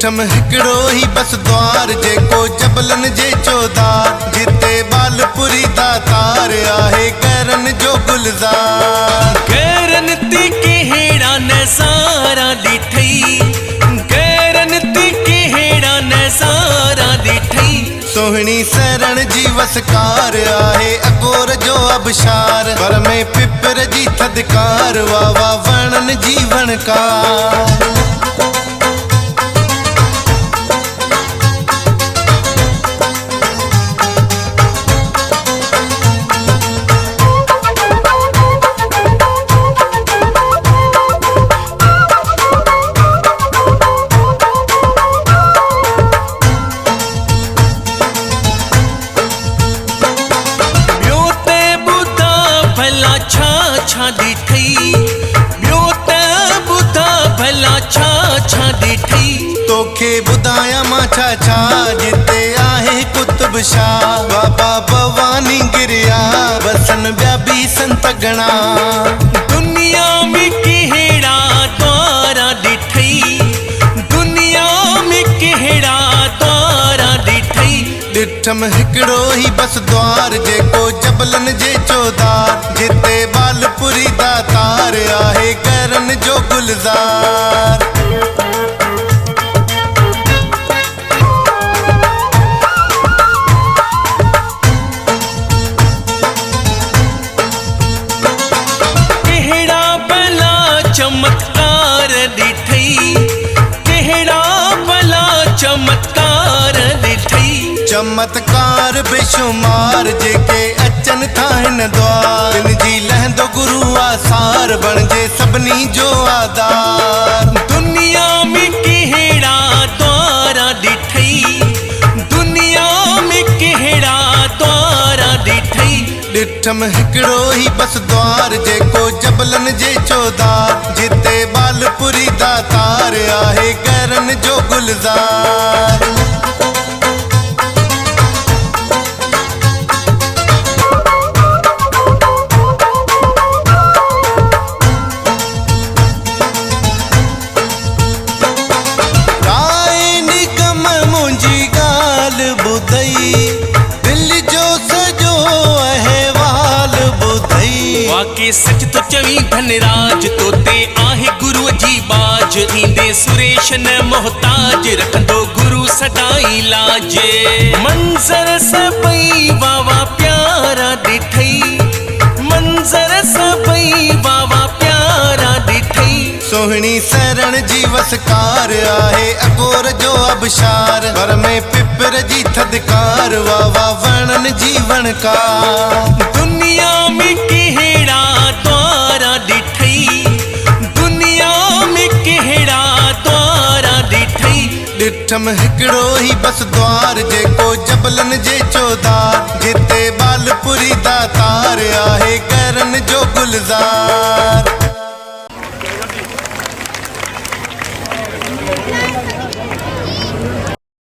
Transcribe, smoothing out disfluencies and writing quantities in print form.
ॾिठम हिकिड़ो ही बस द्वार जेको जबलन जे चौधार जिते बालपुरी दातार आहे करन जो गुलज़ार। करन ती केड़ा नज़ारा ॾिठई, करन ती केड़ा नज़ारा ॾिठई। सोहणी सरण जी वसकार आहे अकोर जो अबशार पर में पिपर जी थदकार वावा वणन जी वणकार। छा ॾिठई ॿियो त ॿुधा भला छा छा ॾिठई। तोखे ॿुधायां मां छा छा जिते आहे कुतुब शाह बाबा भवानी गिरिया बसन ॿिया बि संत घणा। दुनिया में केड़ा द्वारा ॾिठई, दुनिया में केड़ा द्वारा ॾिठई। ॾिठम हिकिड़ो ही बस द्वार जेको जबलन जे चौधार जिते बालपुरी दातार आहे करन जो गुलज़ार। केड़ा भला चमत्कार ॾिठई, केड़ा भला चमत्कार ॾिठई। चमत्कार बेशुमार जेके अचन था हिन द्वार तिन जी लहंदो गुरु आसार बणजे सभिनी जो आधार। दुनिया में केड़ा द्वारा ॾिठई, दुनिया में केड़ा द्वारा ॾिठई। ॾिठम हिकिड़ो ही बस द्वार जेको जबलन जे चौधार जिते बालपुरी दातार आहे करन जो गुलज़ार। वाके सच तो चवी धनराज तोते आहे गुरु जी बाज ईंदे सुरेश न मोहताज रखंदो गुरु सदाई लाज। मंजर सभई वावा प्यारा ॾिठई, मंजर सभई वावा प्यारा ॾिठई। सोहणी सरण जी वसकार आहे अकोर जो अबशार पर में पिपर जी थदकार वावा वणन जी वणकार। दुनिया में केड़ा द्वारा ॾिठई, दुनिया में केड़ा द्वारा ॾिठई। ॾिठम हिकिड़ो ही बस द्वार जेको जबलन जे चौधार जिते बालपुरी दातार आहे करन जो गुलज़ार।